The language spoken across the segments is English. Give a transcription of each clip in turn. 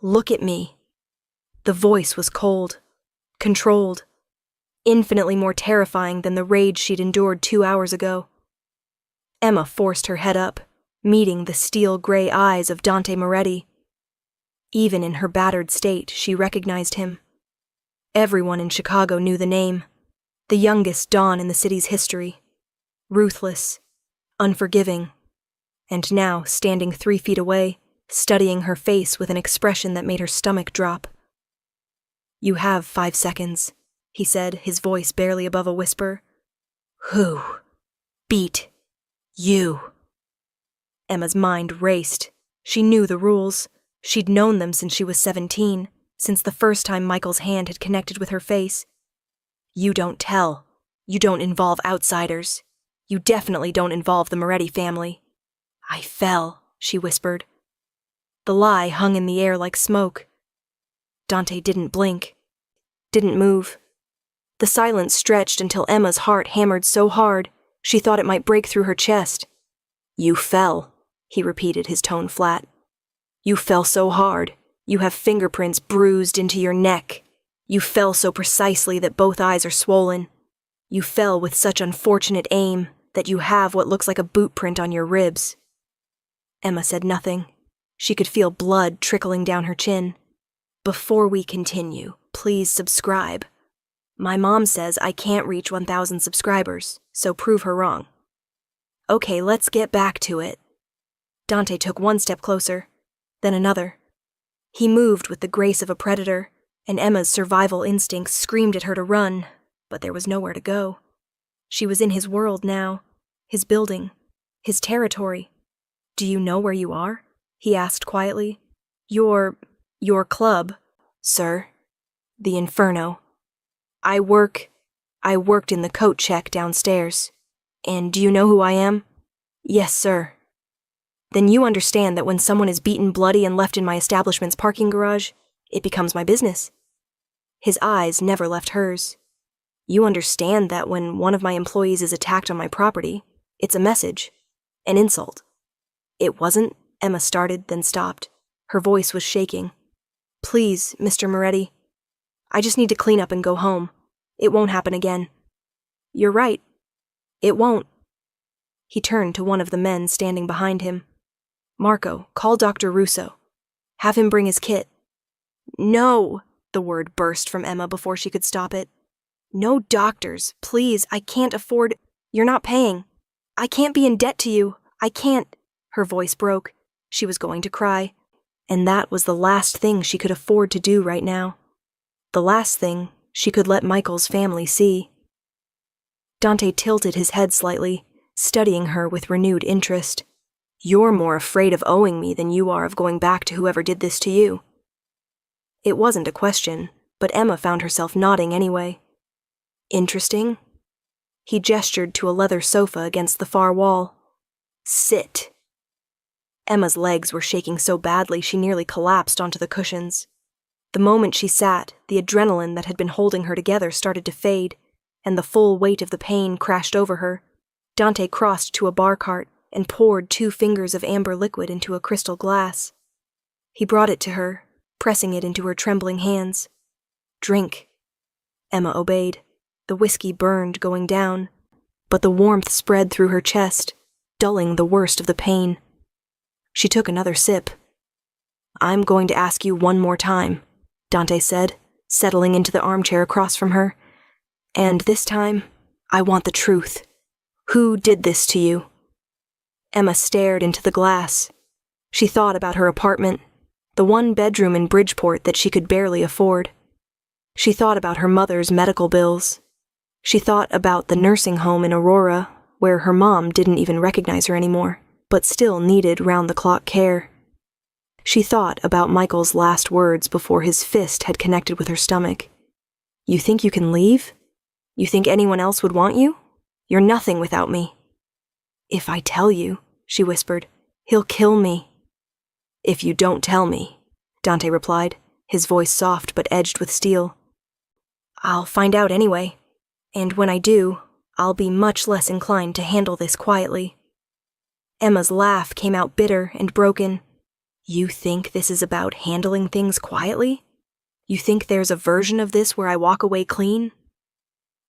Look at me. The voice was cold, controlled, infinitely more terrifying than the rage she'd endured 2 hours ago. Emma forced her head up, meeting the steel-gray eyes of Dante Moretti. Even in her battered state, she recognized him. Everyone in Chicago knew the name, the youngest Don in the city's history. Ruthless, unforgiving, and now standing 3 feet away, studying her face with an expression that made her stomach drop. "You have 5 seconds," he said, his voice barely above a whisper. "Who beat you?" Emma's mind raced. She knew the rules. She'd known them since she was 17, since the first time Michael's hand had connected with her face. "You don't tell. You don't involve outsiders. You definitely don't involve the Moretti family." "I fell," she whispered. The lie hung in the air like smoke. Dante didn't blink, didn't move. The silence stretched until Emma's heart hammered so hard she thought it might break through her chest. "You fell," he repeated, his tone flat. "You fell so hard. You have fingerprints bruised into your neck. You fell so precisely that both eyes are swollen. You fell with such unfortunate aim that you have what looks like a boot print on your ribs." Emma said nothing. She could feel blood trickling down her chin. "Before we continue, please subscribe. My mom says I can't reach 1,000 subscribers, so prove her wrong." "Okay, let's get back to it." Dante took 1 step closer, then another. He moved with the grace of a predator, and Emma's survival instincts screamed at her to run, but there was nowhere to go. She was in his world now, his building, his territory. "Do you know where you are?" he asked quietly. Your club, sir. The Inferno. I worked in the coat check downstairs. And do you know who I am?" "Yes, sir." "Then you understand that when someone is beaten bloody and left in my establishment's parking garage, it becomes my business." His eyes never left hers. "You understand that when one of my employees is attacked on my property, it's a message, an insult." "It wasn't," Emma started, then stopped. Her voice was shaking. "Please, Mr. Moretti. I just need to clean up and go home. It won't happen again." "You're right. It won't." He turned to one of the men standing behind him. "Marco, call Dr. Russo. Have him bring his kit." "No!" The word burst from Emma before she could stop it. "No doctors, please. I can't afford. You're not paying. I can't be in debt to you. I can't." Her voice broke. She was going to cry. And that was the last thing she could afford to do right now. The last thing she could let Michael's family see. Dante tilted his head slightly, studying her with renewed interest. "You're more afraid of owing me than you are of going back to whoever did this to you." It wasn't a question, but Emma found herself nodding anyway. "Interesting." He gestured to a leather sofa against the far wall. "Sit." Emma's legs were shaking so badly she nearly collapsed onto the cushions. The moment she sat, the adrenaline that had been holding her together started to fade, and the full weight of the pain crashed over her. Dante crossed to a bar cart and poured 2 fingers of amber liquid into a crystal glass. He brought it to her, pressing it into her trembling hands. "Drink." Emma obeyed. The whiskey burned going down, but the warmth spread through her chest, dulling the worst of the pain. She took another sip. "I'm going to ask you one more time," Dante said, settling into the armchair across from her. "And this time, I want the truth. Who did this to you?" Emma stared into the glass. She thought about her apartment, the 1 bedroom in Bridgeport that she could barely afford. She thought about her mother's medical bills. She thought about the nursing home in Aurora, where her mom didn't even recognize her anymore, but still needed round-the-clock care. She thought about Michael's last words before his fist had connected with her stomach. "You think you can leave? You think anyone else would want you? You're nothing without me." "If I tell you," she whispered, "he'll kill me." "If you don't tell me," Dante replied, his voice soft but edged with steel. "I'll find out anyway, and when I do, I'll be much less inclined to handle this quietly." Emma's laugh came out bitter and broken. You think this is about handling things quietly? You think there's a version of this where I walk away clean?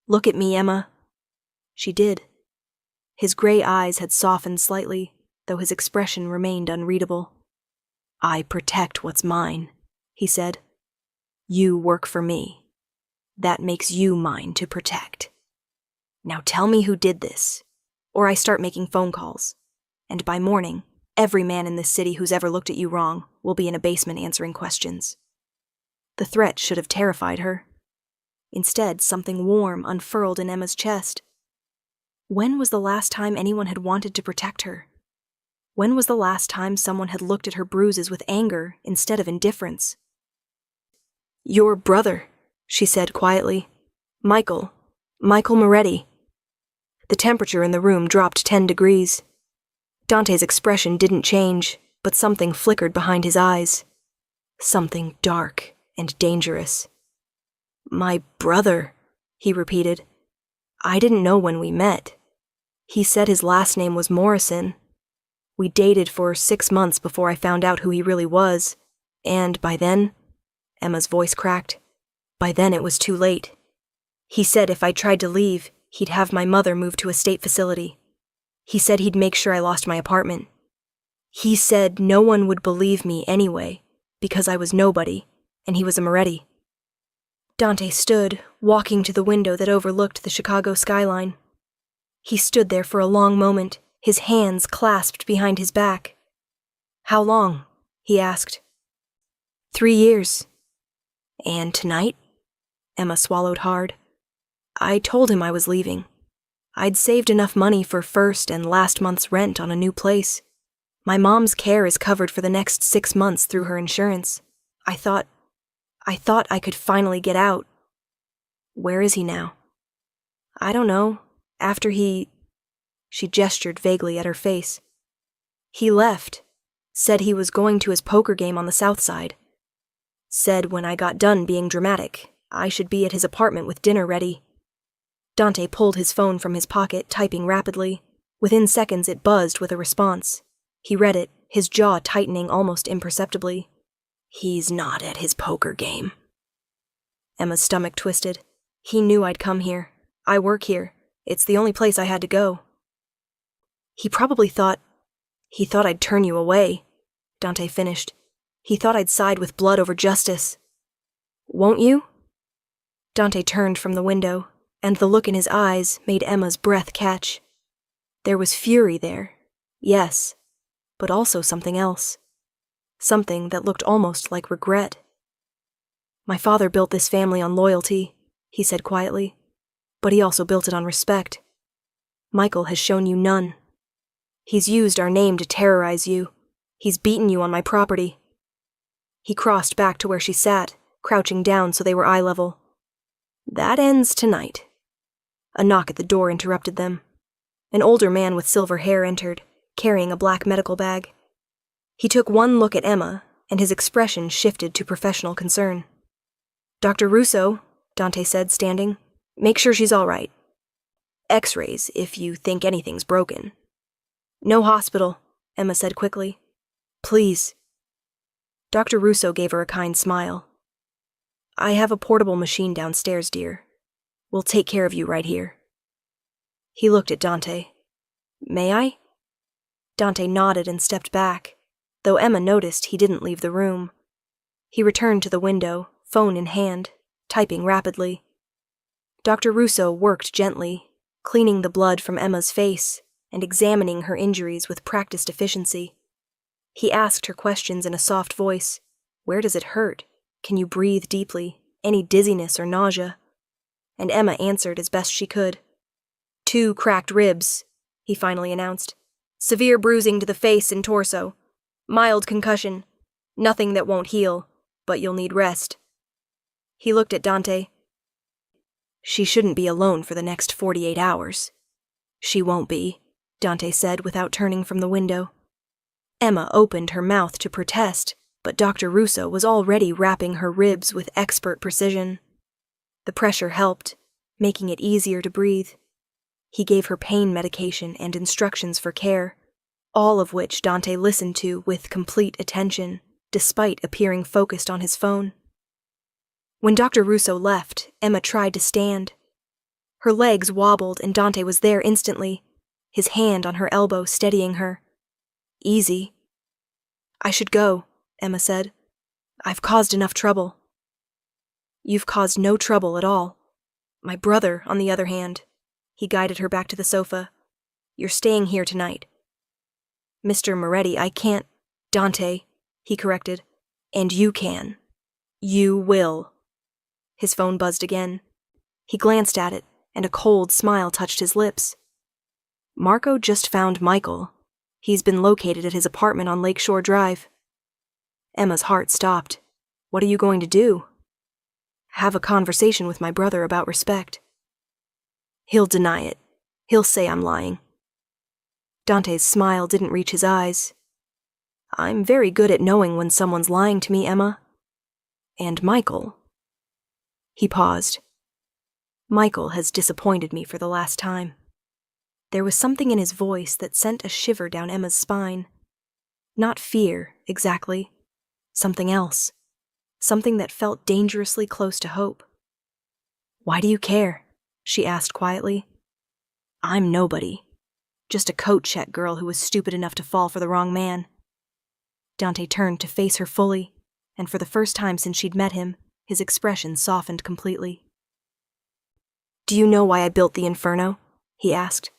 Look at me, Emma. She did. His gray eyes had softened slightly, though his expression remained unreadable. I protect what's mine, he said. You work for me. That makes you mine to protect. Now tell me who did this, or I start making phone calls. And by morning, every man in this city who's ever looked at you wrong will be in a basement answering questions. The threat should have terrified her. Instead, something warm unfurled in Emma's chest. When was the last time anyone had wanted to protect her? When was the last time someone had looked at her bruises with anger instead of indifference? Your brother, she said quietly. Michael Moretti. The temperature in the room dropped 10 degrees. Dante's expression didn't change, but something flickered behind his eyes. Something dark and dangerous. My brother, he repeated. I didn't know when we met. He said his last name was Morrison. We dated for 6 months before I found out who he really was, and by then, Emma's voice cracked, by then it was too late. He said if I tried to leave, he'd have my mother move to a state facility. He said he'd make sure I lost my apartment. He said no one would believe me anyway, because I was nobody, and he was a Moretti. Dante stood, walking to the window that overlooked the Chicago skyline. He stood there for a long moment, his hands clasped behind his back. How long? He asked. 3 years. And tonight? Emma swallowed hard. I told him I was leaving. I'd saved enough money for first and last month's rent on a new place. My mom's care is covered for the next 6 months through her insurance. I thought I could finally get out. Where is he now? I don't know. After she gestured vaguely at her face. He left. Said he was going to his poker game on the south side. Said when I got done being dramatic, I should be at his apartment with dinner ready. Dante pulled his phone from his pocket, typing rapidly. Within seconds it buzzed with a response. He read it, his jaw tightening almost imperceptibly. He's not at his poker game. Emma's stomach twisted. He knew I'd come here. I work here. It's the only place I had to go. He probably thought I'd turn you away, Dante finished. He thought I'd side with blood over justice. Won't you? Dante turned from the window, and the look in his eyes made Emma's breath catch. There was fury there, yes, but also something else. Something that looked almost like regret. My father built this family on loyalty, he said quietly, but he also built it on respect. Michael has shown you none. He's used our name to terrorize you. He's beaten you on my property. He crossed back to where she sat, crouching down so they were eye level. That ends tonight. A knock at the door interrupted them. An older man with silver hair entered, carrying a black medical bag. He took one look at Emma, and his expression shifted to professional concern. Dr. Russo, Dante said, standing. Make sure she's all right. X-rays, if you think anything's broken. No hospital, Emma said quickly. Please. Dr. Russo gave her a kind smile. I have a portable machine downstairs, dear. We'll take care of you right here. He looked at Dante. May I? Dante nodded and stepped back, though Emma noticed he didn't leave the room. He returned to the window, phone in hand, typing rapidly. Dr. Russo worked gently, cleaning the blood from Emma's face and examining her injuries with practiced efficiency. He asked her questions in a soft voice. Where does it hurt? Can you breathe deeply? Any dizziness or nausea? And Emma answered as best she could. 2 cracked ribs, he finally announced. Severe bruising to the face and torso. Mild concussion. Nothing that won't heal, but you'll need rest. He looked at Dante. She shouldn't be alone for the next 48 hours. She won't be, Dante said without turning from the window. Emma opened her mouth to protest, but Dr. Russo was already wrapping her ribs with expert precision. The pressure helped, making it easier to breathe. He gave her pain medication and instructions for care. all of which Dante listened to with complete attention, despite appearing focused on his phone. When Dr. Russo left, Emma tried to stand. Her legs wobbled and Dante was there instantly, his hand on her elbow steadying her. Easy. I should go, Emma said. I've caused enough trouble. You've caused no trouble at all. My brother, on the other hand, he guided her back to the sofa. You're staying here tonight. Mr. Moretti, I can't. Dante, he corrected. And you can. You will. His phone buzzed again. He glanced at it, and a cold smile touched his lips. Marco just found Michael. He's been located at his apartment on Lakeshore Drive. Emma's heart stopped. What are you going to do? Have a conversation with my brother about respect. He'll deny it. He'll say I'm lying. Dante's smile didn't reach his eyes. I'm very good at knowing when someone's lying to me, Emma. And Michael. He paused. Michael has disappointed me for the last time. There was something in his voice that sent a shiver down Emma's spine. Not fear, exactly. Something else. Something that felt dangerously close to hope. Why do you care? She asked quietly. I'm nobody. Just a coat check girl who was stupid enough to fall for the wrong man. Dante turned to face her fully, and for the first time since she'd met him, his expression softened completely. Do you know why I built the Inferno? He asked.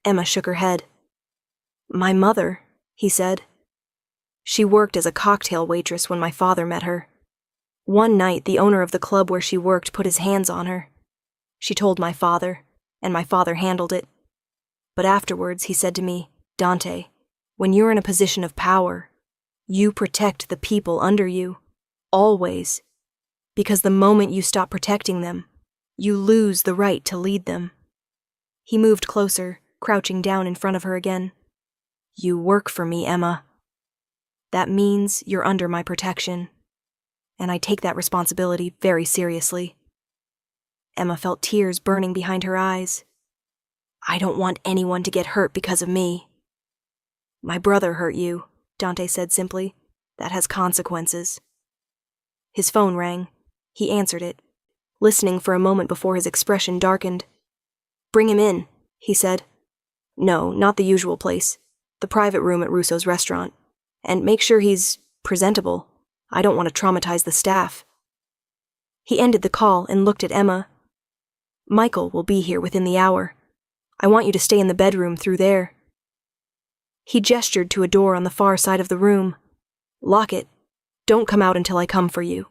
Emma shook her head. My mother, he said. She worked as a cocktail waitress when my father met her. One night, the owner of the club where she worked put his hands on her. She told my father, and my father handled it. But afterwards, he said to me, Dante, when you're in a position of power, you protect the people under you, always, because the moment you stop protecting them, you lose the right to lead them. He moved closer, crouching down in front of her again. You work for me, Emma. That means you're under my protection, and I take that responsibility very seriously. Emma felt tears burning behind her eyes. I don't want anyone to get hurt because of me. My brother hurt you, Dante said simply. That has consequences. His phone rang. He answered it, listening for a moment before his expression darkened. Bring him in, he said. No, not the usual place. The private room at Russo's restaurant. And make sure he's presentable. I don't want to traumatize the staff. He ended the call and looked at Emma. Michael will be here within the hour. I want you to stay in the bedroom through there. He gestured to a door on the far side of the room. Lock it. Don't come out until I come for you.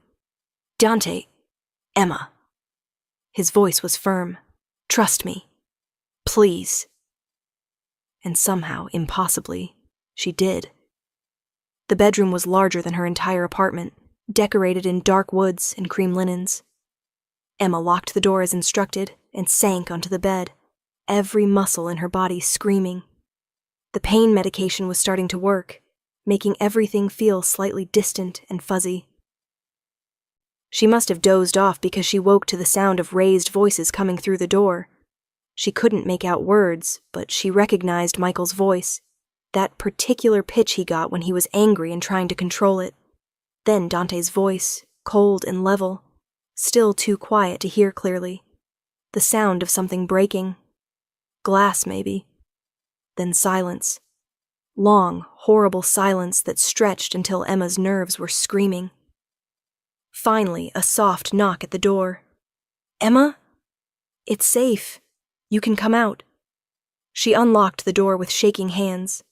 Dante. Emma. His voice was firm. Trust me. Please. And somehow, impossibly, she did. The bedroom was larger than her entire apartment, decorated in dark woods and cream linens. Emma locked the door as instructed and sank onto the bed, every muscle in her body screaming. The pain medication was starting to work, making everything feel slightly distant and fuzzy. She must have dozed off because she woke to the sound of raised voices coming through the door. She couldn't make out words, but she recognized Michael's voice, that particular pitch he got when he was angry and trying to control it. Then Dante's voice, cold and level, still too quiet to hear clearly. The sound of something breaking. Glass, maybe. Then silence. Long, horrible silence that stretched until Emma's nerves were screaming. Finally, a soft knock at the door. Emma? It's safe. You can come out. She unlocked the door with shaking hands.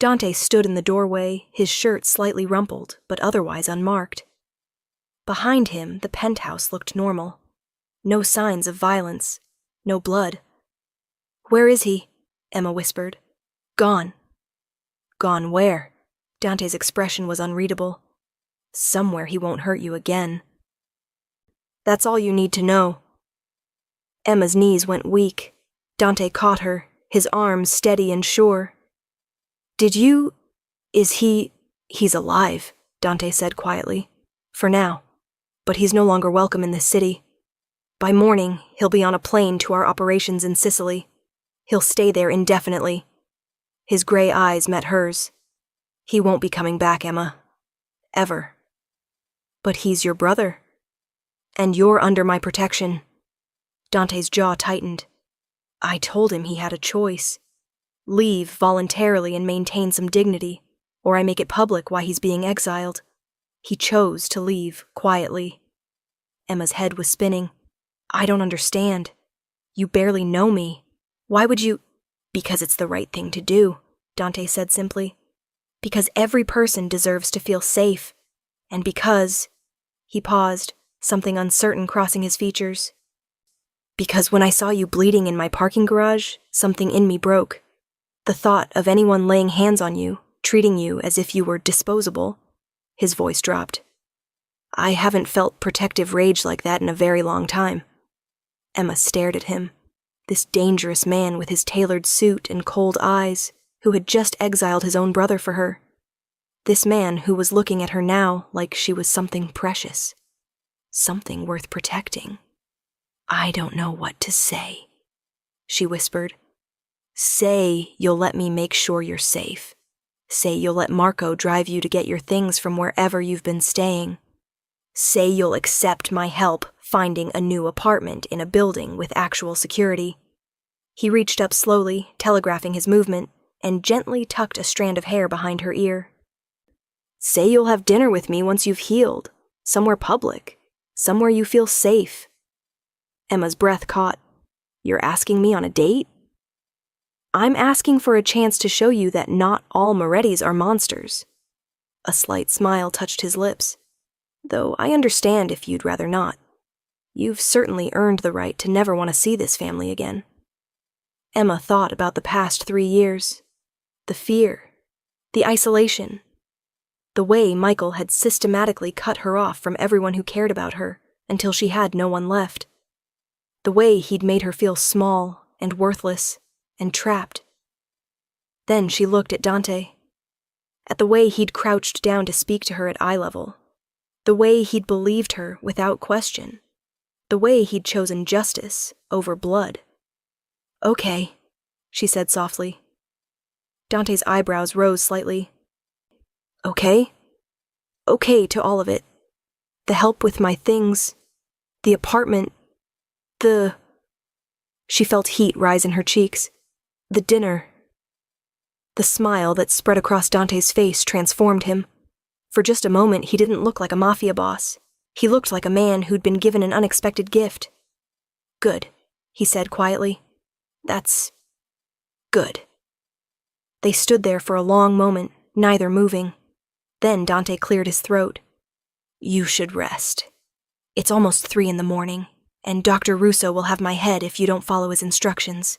Dante stood in the doorway, his shirt slightly rumpled, but otherwise unmarked. Behind him, the penthouse looked normal. No signs of violence. No blood. Where is he? Emma whispered. Gone. Gone where? Dante's expression was unreadable. Somewhere he won't hurt you again. That's all you need to know. Emma's knees went weak. Dante caught her, his arms steady and sure. He's alive, Dante said quietly. For now. But he's no longer welcome in this city. By morning, he'll be on a plane to our operations in Sicily. He'll stay there indefinitely. His gray eyes met hers. He won't be coming back, Emma. Ever. But he's your brother. And you're under my protection. Dante's jaw tightened. I told him he had a choice. Leave voluntarily and maintain some dignity, or I make it public why he's being exiled. He chose to leave, quietly. Emma's head was spinning. I don't understand. You barely know me. Why would you— Because it's the right thing to do, Dante said simply. Because every person deserves to feel safe. And because— He paused, something uncertain crossing his features. Because when I saw you bleeding in my parking garage, something in me broke. The thought of anyone laying hands on you, treating you as if you were disposable. His voice dropped. I haven't felt protective rage like that in a very long time. Emma stared at him, this dangerous man with his tailored suit and cold eyes, who had just exiled his own brother for her. This man who was looking at her now like she was something precious, something worth protecting. I don't know what to say, she whispered. Say you'll let me make sure you're safe. Say you'll let Marco drive you to get your things from wherever you've been staying. Say you'll accept my help finding a new apartment in a building with actual security. He reached up slowly, telegraphing his movement, and gently tucked a strand of hair behind her ear. Say you'll have dinner with me once you've healed, somewhere public, somewhere you feel safe. Emma's breath caught. You're asking me on a date? I'm asking for a chance to show you that not all Morettis are monsters. A slight smile touched his lips. Though I understand if you'd rather not. You've certainly earned the right to never want to see this family again. Emma thought about the past 3 years. The fear. The isolation. The way Michael had systematically cut her off from everyone who cared about her until she had no one left. The way he'd made her feel small and worthless and trapped. Then she looked at Dante. At the way he'd crouched down to speak to her at eye level. The way he'd believed her without question. The way he'd chosen justice over blood. Okay, she said softly. Dante's eyebrows rose slightly. Okay? Okay to all of it. The help with my things. The apartment. She felt heat rise in her cheeks. The dinner. The smile that spread across Dante's face transformed him. For just a moment, he didn't look like a mafia boss. He looked like a man who'd been given an unexpected gift. Good, he said quietly. That's good. They stood there for a long moment, neither moving. Then Dante cleared his throat. You should rest. It's almost 3 a.m, and Dr. Russo will have my head if you don't follow his instructions.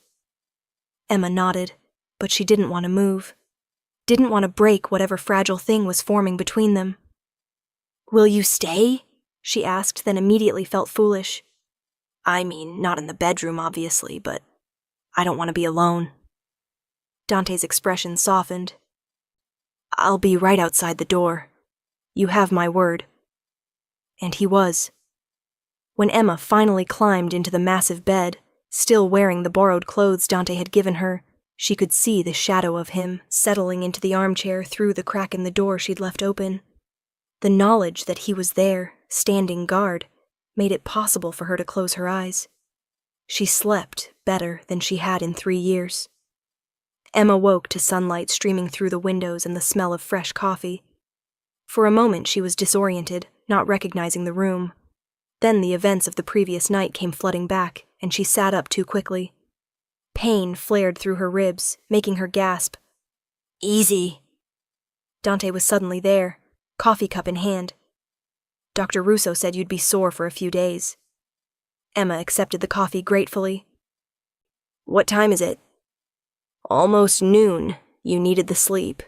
Emma nodded, but she didn't want to move. Didn't want to break whatever fragile thing was forming between them. Will you stay? She asked, then immediately felt foolish. I mean, not in the bedroom, obviously, but I don't want to be alone. Dante's expression softened. I'll be right outside the door. You have my word. And he was. When Emma finally climbed into the massive bed, still wearing the borrowed clothes Dante had given her, she could see the shadow of him settling into the armchair through the crack in the door she'd left open. The knowledge that he was there, standing guard, made it possible for her to close her eyes. She slept better than she had in 3 years. Emma woke to sunlight streaming through the windows and the smell of fresh coffee. For a moment she was disoriented, not recognizing the room. Then the events of the previous night came flooding back, and she sat up too quickly. Pain flared through her ribs, making her gasp. Easy. Dante was suddenly there, coffee cup in hand. Dr. Russo said you'd be sore for a few days. Emma accepted the coffee gratefully. What time is it? Almost noon. You needed the sleep.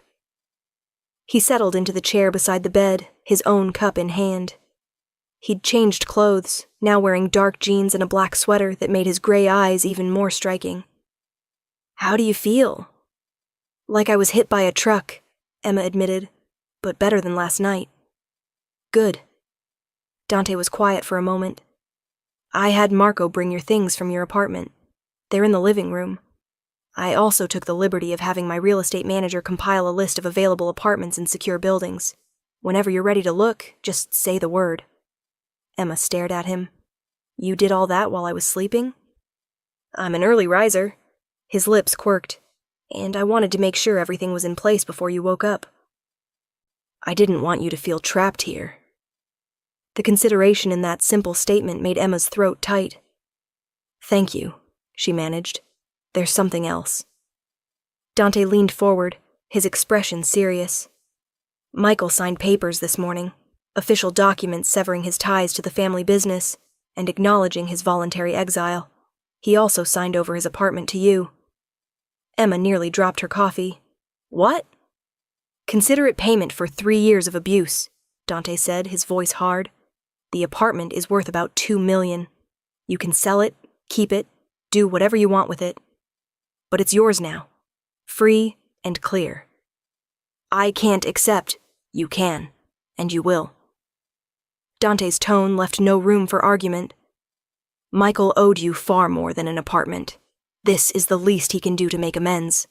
He settled into the chair beside the bed, his own cup in hand. He'd changed clothes, now wearing dark jeans and a black sweater that made his gray eyes even more striking. How do you feel? Like I was hit by a truck, Emma admitted, but better than last night. Good. Dante was quiet for a moment. I had Marco bring your things from your apartment. They're in the living room. I also took the liberty of having my real estate manager compile a list of available apartments in secure buildings. Whenever you're ready to look, just say the word. Emma stared at him. You did all that while I was sleeping? I'm an early riser. His lips quirked. And I wanted to make sure everything was in place before you woke up. I didn't want you to feel trapped here. The consideration in that simple statement made Emma's throat tight. Thank you, she managed. There's something else. Dante leaned forward, his expression serious. Michael signed papers this morning, official documents severing his ties to the family business and acknowledging his voluntary exile. He also signed over his apartment to you. Emma nearly dropped her coffee. What? Consider it payment for 3 years of abuse, Dante said, his voice hard. The apartment is worth about $2 million. You can sell it, keep it, do whatever you want with it. But it's yours now, free and clear. I can't accept. You can, and you will. Dante's tone left no room for argument. Michael owed you far more than an apartment. This is the least he can do to make amends.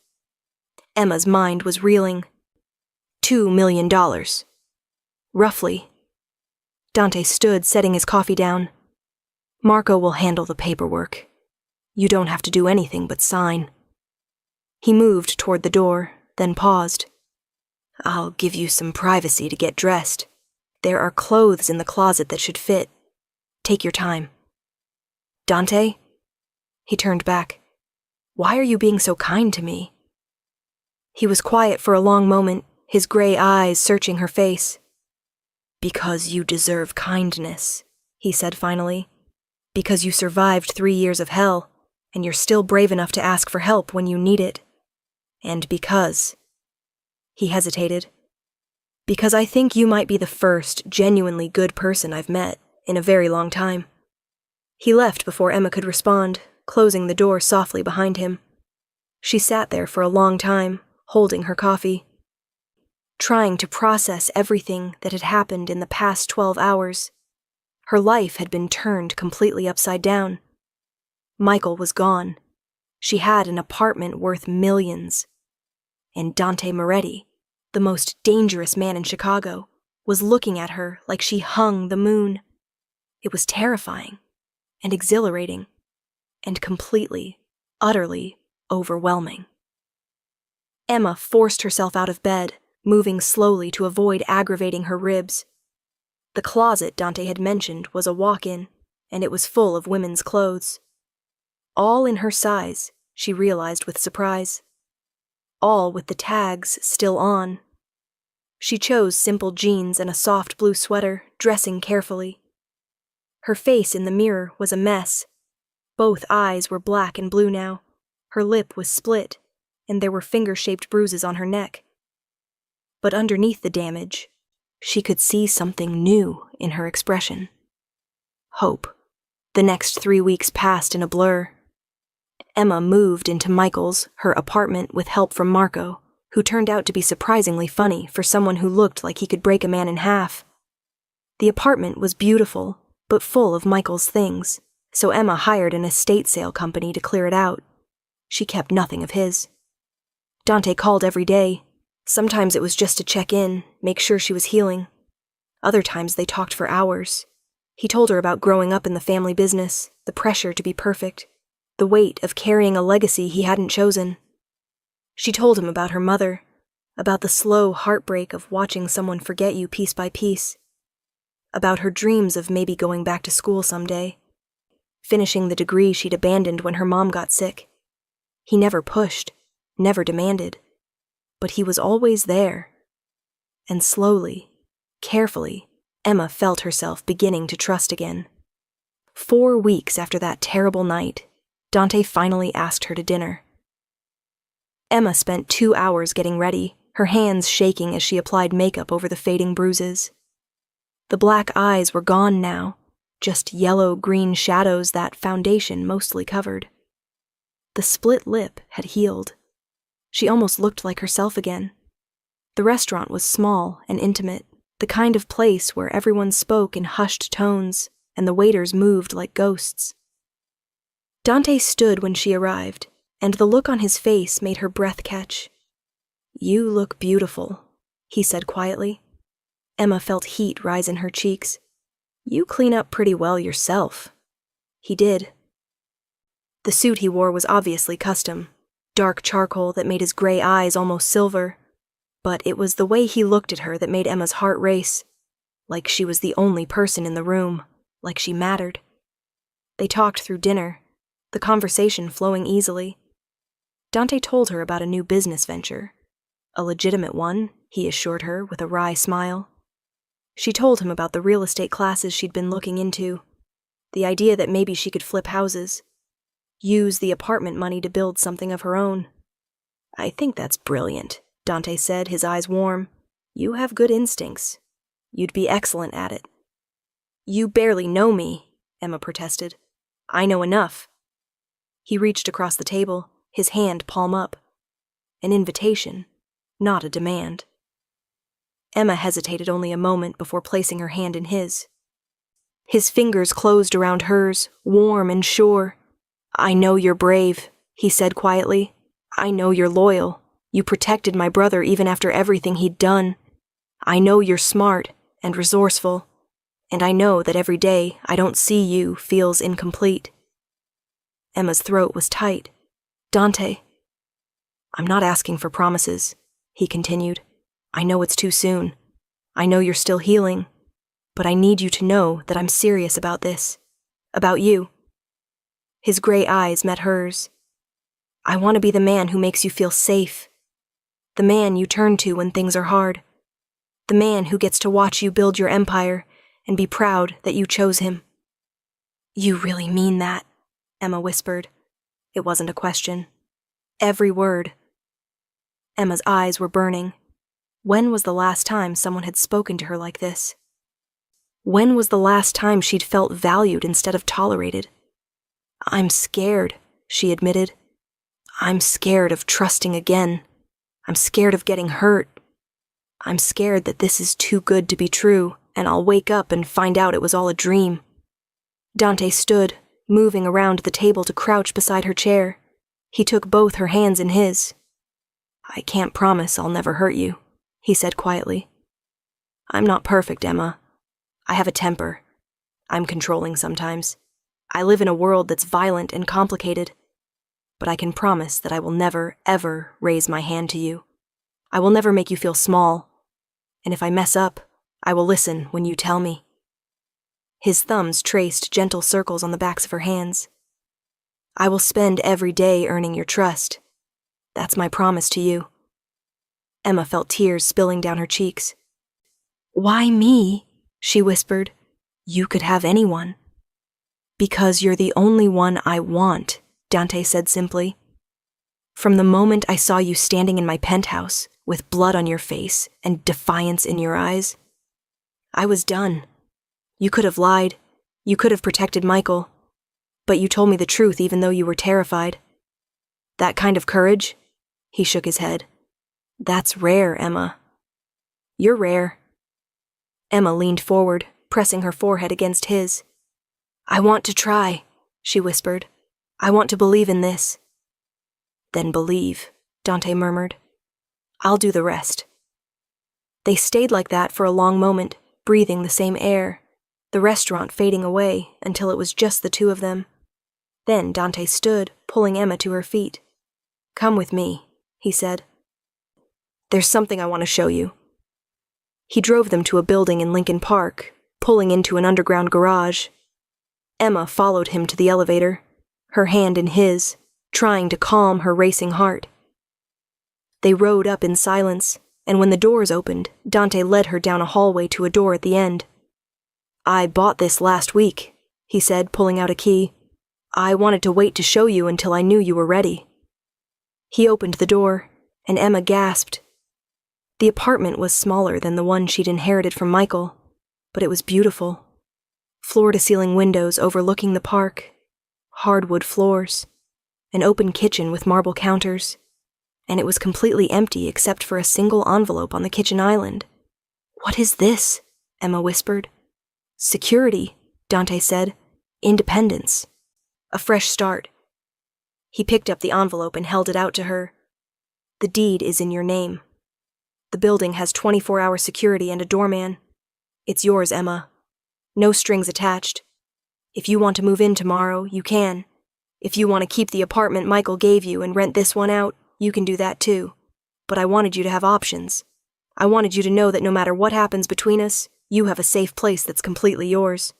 Emma's mind was reeling. $2 million. Roughly. Dante stood, setting his coffee down. Marco will handle the paperwork. You don't have to do anything but sign. He moved toward the door, then paused. I'll give you some privacy to get dressed. There are clothes in the closet that should fit. Take your time. Dante? He turned back. Why are you being so kind to me? He was quiet for a long moment, his gray eyes searching her face. Because you deserve kindness, he said finally. Because you survived 3 years of hell, and you're still brave enough to ask for help when you need it. And because... He hesitated. Because I think you might be the first genuinely good person I've met in a very long time. He left before Emma could respond, closing the door softly behind him. She sat there for a long time, holding her coffee, trying to process everything that had happened in the past 12 hours. Her life had been turned completely upside down. Michael was gone. She had an apartment worth millions. And Dante Moretti, the most dangerous man in Chicago, was looking at her like she hung the moon. It was terrifying and exhilarating and completely, utterly overwhelming. Emma forced herself out of bed, moving slowly to avoid aggravating her ribs. The closet Dante had mentioned was a walk-in, and it was full of women's clothes. All in her size, she realized with surprise. All with the tags still on. She chose simple jeans and a soft blue sweater, dressing carefully. Her face in the mirror was a mess. Both eyes were black and blue now. Her lip was split, and there were finger-shaped bruises on her neck. But underneath the damage, she could see something new in her expression. Hope. The next 3 weeks passed in a blur. Emma moved into Michael's, her apartment, with help from Marco, who turned out to be surprisingly funny for someone who looked like he could break a man in half. The apartment was beautiful, but full of Michael's things, so Emma hired an estate sale company to clear it out. She kept nothing of his. Dante called every day. Sometimes it was just to check in, make sure she was healing. Other times they talked for hours. He told her about growing up in the family business, the pressure to be perfect, the weight of carrying a legacy he hadn't chosen. She told him about her mother, about the slow heartbreak of watching someone forget you piece by piece, about her dreams of maybe going back to school someday, finishing the degree she'd abandoned when her mom got sick. He never pushed, never demanded, but he was always there. And slowly, carefully, Emma felt herself beginning to trust again. 4 weeks after that terrible night, Dante finally asked her to dinner. Emma spent 2 hours getting ready, her hands shaking as she applied makeup over the fading bruises. The black eyes were gone now, just yellow-green shadows that foundation mostly covered. The split lip had healed. She almost looked like herself again. The restaurant was small and intimate, the kind of place where everyone spoke in hushed tones and the waiters moved like ghosts. Dante stood when she arrived, and the look on his face made her breath catch. "You look beautiful," he said quietly. Emma felt heat rise in her cheeks. "You clean up pretty well yourself." He did. The suit he wore was obviously custom, dark charcoal that made his gray eyes almost silver, but it was the way he looked at her that made Emma's heart race, like she was the only person in the room, like she mattered. They talked through dinner, the conversation flowing easily. Dante told her about a new business venture. A legitimate one, he assured her with a wry smile. She told him about the real estate classes she'd been looking into, the idea that maybe she could flip houses, use the apartment money to build something of her own. "I think that's brilliant," Dante said, his eyes warm. "You have good instincts. You'd be excellent at it." "You barely know me," Emma protested. "I know enough." He reached across the table, his hand palm up. An invitation, not a demand. Emma hesitated only a moment before placing her hand in his. His fingers closed around hers, warm and sure. "I know you're brave," he said quietly. "I know you're loyal. You protected my brother even after everything he'd done. I know you're smart and resourceful, and I know that every day I don't see you feels incomplete." Emma's throat was tight. "Dante." "I'm not asking for promises," he continued. "I know it's too soon. I know you're still healing, but I need you to know that I'm serious about this. About you." His gray eyes met hers. "I want to be the man who makes you feel safe. The man you turn to when things are hard. The man who gets to watch you build your empire and be proud that you chose him." "You really mean that?" Emma whispered. It wasn't a question. Every word. Emma's eyes were burning. When was the last time someone had spoken to her like this? When was the last time she'd felt valued instead of tolerated? "I'm scared," she admitted. "I'm scared of trusting again. I'm scared of getting hurt. I'm scared that this is too good to be true, and I'll wake up and find out it was all a dream." Dante stood, moving around the table to crouch beside her chair. He took both her hands in his. "I can't promise I'll never hurt you," he said quietly. "I'm not perfect, Emma. I have a temper. I'm controlling sometimes. I live in a world that's violent and complicated. But I can promise that I will never, ever raise my hand to you. I will never make you feel small. And if I mess up, I will listen when you tell me." His thumbs traced gentle circles on the backs of her hands. "I will spend every day earning your trust. That's my promise to you." Emma felt tears spilling down her cheeks. "Why me?" she whispered. "You could have anyone." "Because you're the only one I want," Dante said simply. "From the moment I saw you standing in my penthouse, with blood on your face and defiance in your eyes, I was done. You could have lied. You could have protected Michael. But you told me the truth even though you were terrified. That kind of courage," he shook his head, "that's rare, Emma. You're rare." Emma leaned forward, pressing her forehead against his. "I want to try," she whispered. "I want to believe in this." "Then believe," Dante murmured. "I'll do the rest." They stayed like that for a long moment, breathing the same air, the restaurant fading away until it was just the two of them. Then Dante stood, pulling Emma to her feet. "Come with me," he said. "There's something I want to show you." He drove them to a building in Lincoln Park, pulling into an underground garage. Emma followed him to the elevator, her hand in his, trying to calm her racing heart. They rode up in silence, and when the doors opened, Dante led her down a hallway to a door at the end. "I bought this last week," he said, pulling out a key. "I wanted to wait to show you until I knew you were ready." He opened the door, and Emma gasped. The apartment was smaller than the one she'd inherited from Michael, but it was beautiful. Floor-to-ceiling windows overlooking the park, hardwood floors, an open kitchen with marble counters, and it was completely empty except for a single envelope on the kitchen island. "What is this?" Emma whispered. "Security," Dante said. "Independence. A fresh start." He picked up the envelope and held it out to her. The deed is in your name. The building has 24-hour security and a doorman. It's yours, Emma. No strings attached. If you want to move in tomorrow, you can. If you want to keep the apartment Michael gave you and rent this one out, you can do that too. But I wanted you to have options. I wanted you to know that no matter what happens between us, you have a safe place that's completely yours.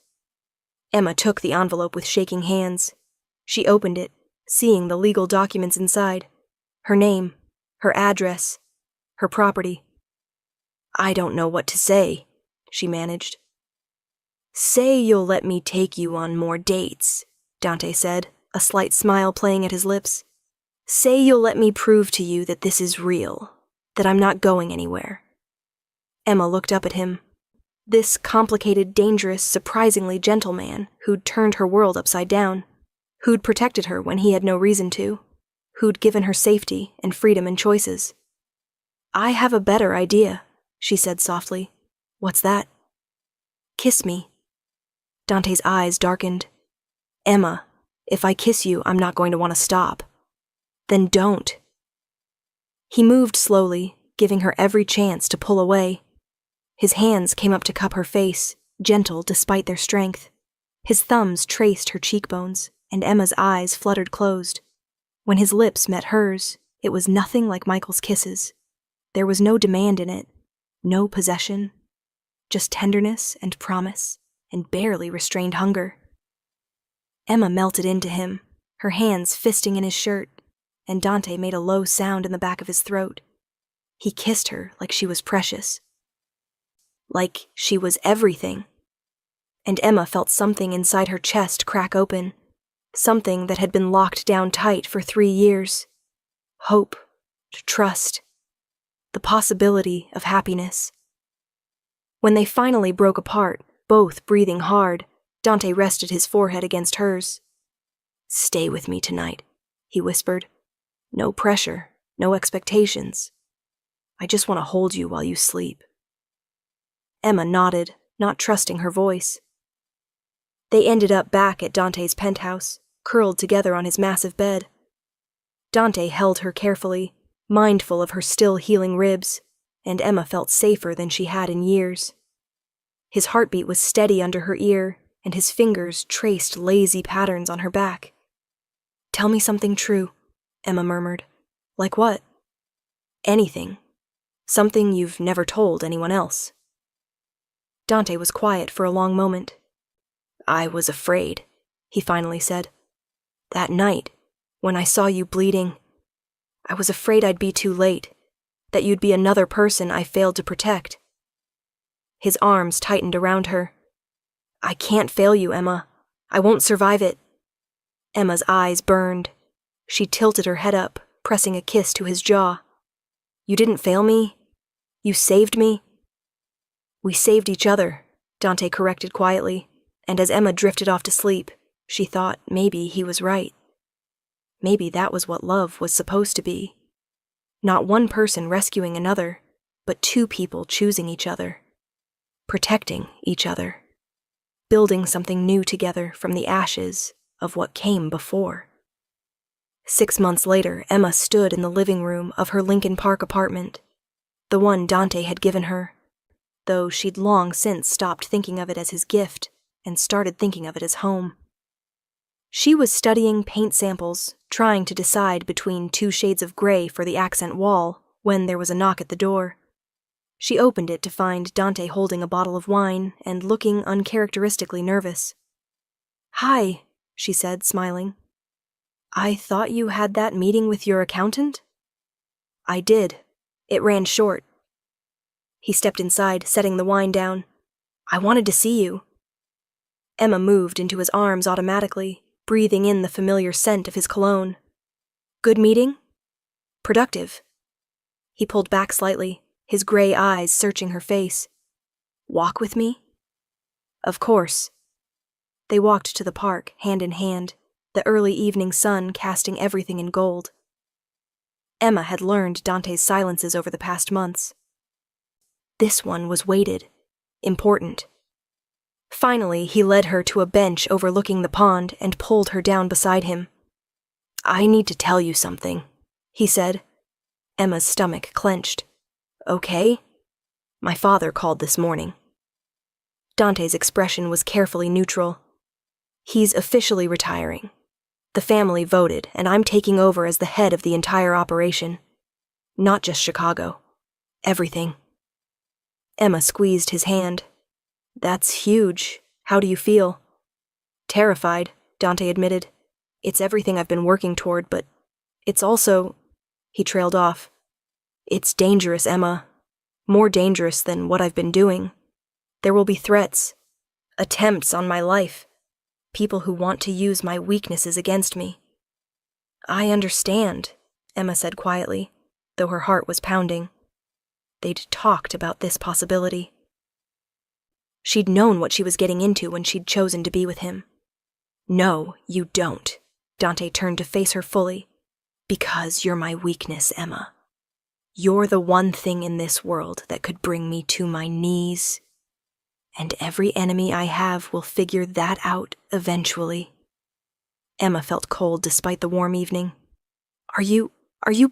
Emma took the envelope with shaking hands. She opened it, seeing the legal documents inside. Her name, her address, her property. I don't know what to say, she managed. Say you'll let me take you on more dates, Dante said, a slight smile playing at his lips. Say you'll let me prove to you that this is real, that I'm not going anywhere. Emma looked up at him. This complicated, dangerous, surprisingly gentle man who'd turned her world upside down, who'd protected her when he had no reason to, who'd given her safety and freedom and choices. I have a better idea, she said softly. What's that? Kiss me. Dante's eyes darkened. Emma, if I kiss you, I'm not going to want to stop. Then don't. He moved slowly, giving her every chance to pull away. His hands came up to cup her face, gentle despite their strength. His thumbs traced her cheekbones, and Emma's eyes fluttered closed. When his lips met hers, it was nothing like Michael's kisses. There was no demand in it, no possession, just tenderness and promise, and barely restrained hunger. Emma melted into him, her hands fisting in his shirt, and Dante made a low sound in the back of his throat. He kissed her like she was precious. Like she was everything. And Emma felt something inside her chest crack open, something that had been locked down tight for 3 years. Hope, trust, the possibility of happiness. When they finally broke apart, both breathing hard, Dante rested his forehead against hers. Stay with me tonight, he whispered. No pressure, no expectations. I just want to hold you while you sleep. Emma nodded, not trusting her voice. They ended up back at Dante's penthouse, curled together on his massive bed. Dante held her carefully, mindful of her still healing ribs, and Emma felt safer than she had in years. His heartbeat was steady under her ear, and his fingers traced lazy patterns on her back. Tell me something true, Emma murmured. Like what? Anything. Something you've never told anyone else. Dante was quiet for a long moment. I was afraid, he finally said. That night, when I saw you bleeding, I was afraid I'd be too late, that you'd be another person I failed to protect. His arms tightened around her. I can't fail you, Emma. I won't survive it. Emma's eyes burned. She tilted her head up, pressing a kiss to his jaw. You didn't fail me? You saved me? We saved each other, Dante corrected quietly, and as Emma drifted off to sleep, she thought maybe he was right. Maybe that was what love was supposed to be. Not one person rescuing another, but 2 people choosing each other, protecting each other, building something new together from the ashes of what came before. 6 months later, Emma stood in the living room of her Lincoln Park apartment, the one Dante had given her, though she'd long since stopped thinking of it as his gift and started thinking of it as home. She was studying paint samples, trying to decide between 2 shades of gray for the accent wall, when there was a knock at the door. She opened it to find Dante holding a bottle of wine and looking uncharacteristically nervous. Hi, she said, smiling. I thought you had that meeting with your accountant? I did. It ran short. He stepped inside, setting the wine down. I wanted to see you. Emma moved into his arms automatically, breathing in the familiar scent of his cologne. Good meeting? Productive. He pulled back slightly, his gray eyes searching her face. Walk with me? Of course. They walked to the park, hand in hand, the early evening sun casting everything in gold. Emma had learned Dante's silences over the past months. This one was weighted, important. Finally, he led her to a bench overlooking the pond and pulled her down beside him. I need to tell you something, he said. Emma's stomach clenched. Okay? My father called this morning. Dante's expression was carefully neutral. He's officially retiring. The family voted, and I'm taking over as the head of the entire operation. Not just Chicago. Everything. Emma squeezed his hand. That's huge. How do you feel? Terrified, Dante admitted. It's everything I've been working toward, but it's also... He trailed off. It's dangerous, Emma. More dangerous than what I've been doing. There will be threats. Attempts on my life. People who want to use my weaknesses against me. I understand, Emma said quietly, though her heart was pounding. They'd talked about this possibility. She'd known what she was getting into when she'd chosen to be with him. No, you don't. Dante turned to face her fully. Because you're my weakness, Emma. You're the one thing in this world that could bring me to my knees. And every enemy I have will figure that out eventually. Emma felt cold despite the warm evening. Are you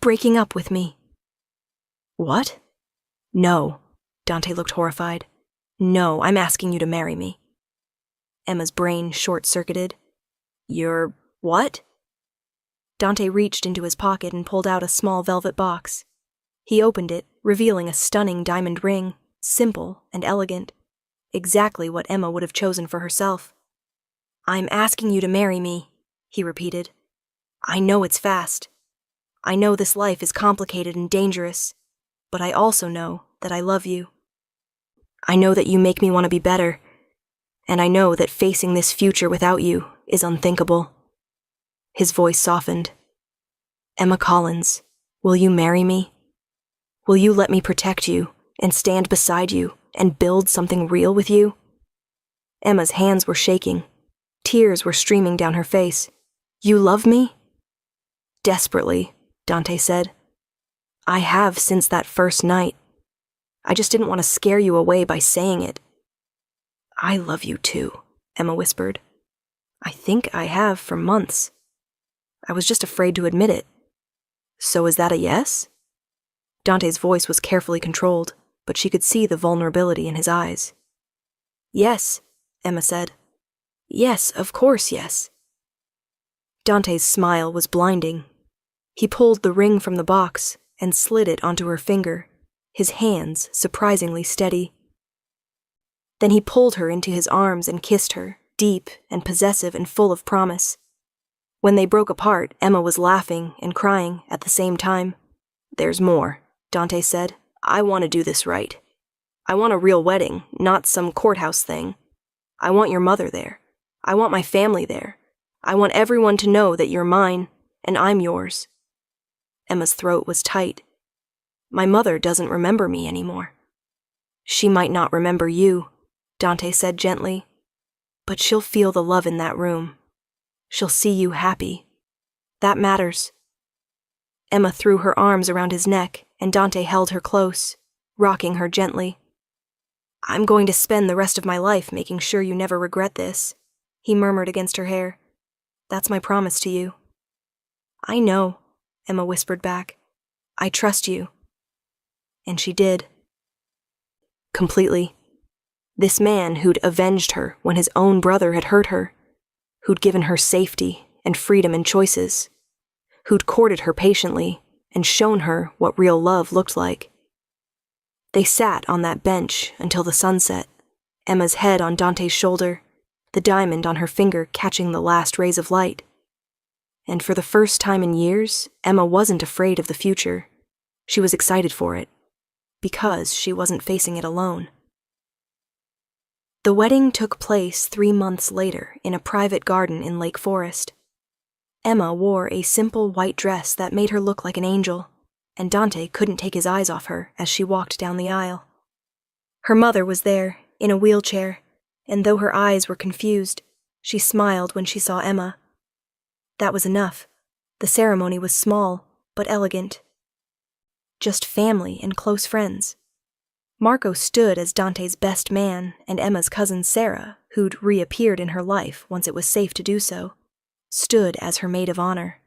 breaking up with me? What? No. Dante looked horrified. No, I'm asking you to marry me. Emma's brain short-circuited. You're what? Dante reached into his pocket and pulled out a small velvet box. He opened it, revealing a stunning diamond ring, simple and elegant. Exactly what Emma would have chosen for herself. I'm asking you to marry me, he repeated. I know it's fast. I know this life is complicated and dangerous, but I also know that I love you. I know that you make me want to be better, and I know that facing this future without you is unthinkable. His voice softened. Emma Collins, will you marry me? Will you let me protect you and stand beside you and build something real with you? Emma's hands were shaking. Tears were streaming down her face. You love me? Desperately, Dante said. I have since that first night. I just didn't want to scare you away by saying it. I love you too, Emma whispered. I think I have for months. I was just afraid to admit it. So is that a yes? Dante's voice was carefully controlled, but she could see the vulnerability in his eyes. Yes, Emma said. Yes, of course, yes. Dante's smile was blinding. He pulled the ring from the box and slid it onto her finger, his hands surprisingly steady. Then he pulled her into his arms and kissed her, deep and possessive and full of promise. When they broke apart, Emma was laughing and crying at the same time. There's more, Dante said. I want to do this right. I want a real wedding, not some courthouse thing. I want your mother there. I want my family there. I want everyone to know that you're mine and I'm yours. Emma's throat was tight. My mother doesn't remember me anymore. She might not remember you, Dante said gently, but she'll feel the love in that room. She'll see you happy. That matters. Emma threw her arms around his neck, and Dante held her close, rocking her gently. I'm going to spend the rest of my life making sure you never regret this, he murmured against her hair. That's my promise to you. I know, Emma whispered back. I trust you. And she did. Completely. This man who'd avenged her when his own brother had hurt her, who'd given her safety and freedom and choices, who'd courted her patiently and shown her what real love looked like. They sat on that bench until the sun set, Emma's head on Dante's shoulder, the diamond on her finger catching the last rays of light. And for the first time in years, Emma wasn't afraid of the future. She was excited for it, because she wasn't facing it alone. The wedding took place 3 months later in a private garden in Lake Forest. Emma wore a simple white dress that made her look like an angel, and Dante couldn't take his eyes off her as she walked down the aisle. Her mother was there, in a wheelchair, and though her eyes were confused, she smiled when she saw Emma. That was enough. The ceremony was small, but elegant. Just family and close friends. Marco stood as Dante's best man, and Emma's cousin Sarah, who'd reappeared in her life once it was safe to do so, stood as her maid of honor.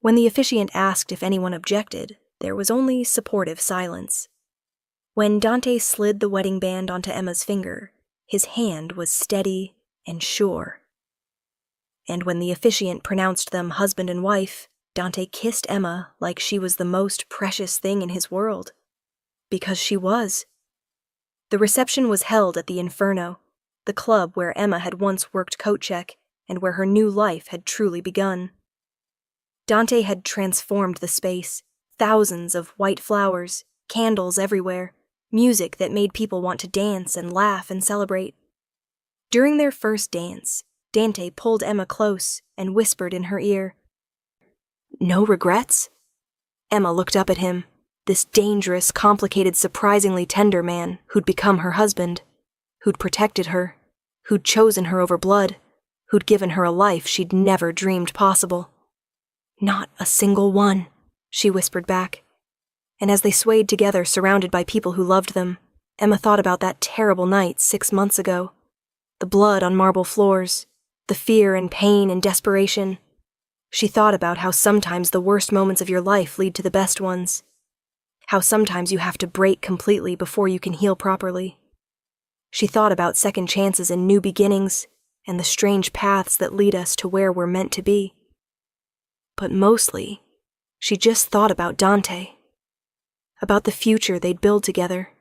When the officiant asked if anyone objected, there was only supportive silence. When Dante slid the wedding band onto Emma's finger, his hand was steady and sure. And when the officiant pronounced them husband and wife, Dante kissed Emma like she was the most precious thing in his world. Because she was. The reception was held at the Inferno, the club where Emma had once worked coat check and where her new life had truly begun. Dante had transformed the space, thousands of white flowers, candles everywhere, music that made people want to dance and laugh and celebrate. During their first dance, Dante pulled Emma close and whispered in her ear, "No regrets?" Emma looked up at him, this dangerous, complicated, surprisingly tender man who'd become her husband, who'd protected her, who'd chosen her over blood, who'd given her a life she'd never dreamed possible. "Not a single one," she whispered back. And as they swayed together, surrounded by people who loved them, Emma thought about that terrible night 6 months ago. The blood on marble floors, the fear and pain and desperation. She thought about how sometimes the worst moments of your life lead to the best ones. How sometimes you have to break completely before you can heal properly. She thought about second chances and new beginnings, and the strange paths that lead us to where we're meant to be. But mostly, she just thought about Dante. About the future they'd build together.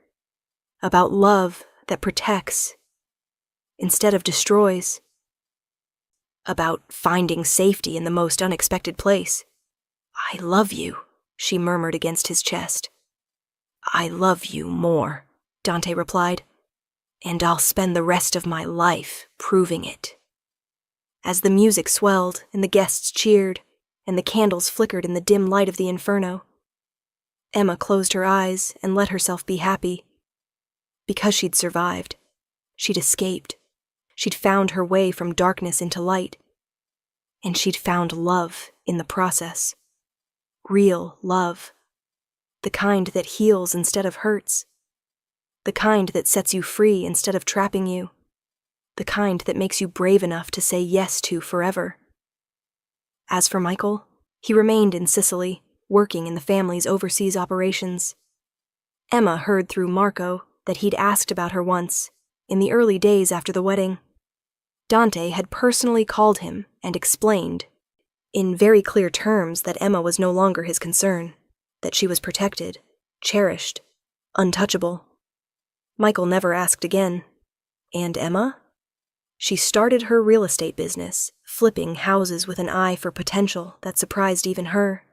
About love that protects instead of destroys. About finding safety in the most unexpected place. "I love you," she murmured against his chest. "I love you more," Dante replied, "and I'll spend the rest of my life proving it." As the music swelled and the guests cheered, and the candles flickered in the dim light of the Inferno, Emma closed her eyes and let herself be happy. Because she'd survived. She'd escaped. She'd found her way from darkness into light. And she'd found love in the process. Real love. The kind that heals instead of hurts. The kind that sets you free instead of trapping you. The kind that makes you brave enough to say yes to forever. As for Michael, he remained in Sicily, working in the family's overseas operations. Emma heard through Marco that he'd asked about her once, in the early days after the wedding. Dante had personally called him and explained, in very clear terms, that Emma was no longer his concern, that she was protected, cherished, untouchable. Michael never asked again. And Emma? She started her real estate business, flipping houses with an eye for potential that surprised even her.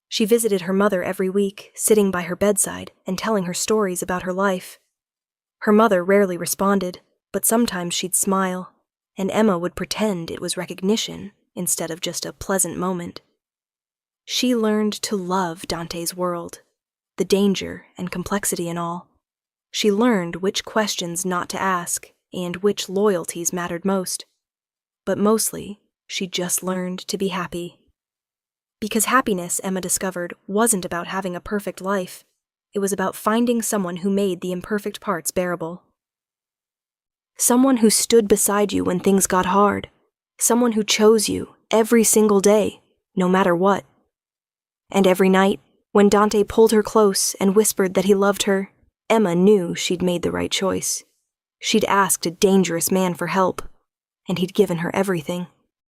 She visited her mother every week, sitting by her bedside and telling her stories about her life. Her mother rarely responded, but sometimes she'd smile, and Emma would pretend it was recognition instead of just a pleasant moment. She learned to love Dante's world, the danger and complexity and all. She learned which questions not to ask and which loyalties mattered most. But mostly, she just learned to be happy. Because happiness, Emma discovered, wasn't about having a perfect life. It was about finding someone who made the imperfect parts bearable. Someone who stood beside you when things got hard. Someone who chose you every single day, no matter what. And every night, when Dante pulled her close and whispered that he loved her, Emma knew she'd made the right choice. She'd asked a dangerous man for help, and he'd given her everything.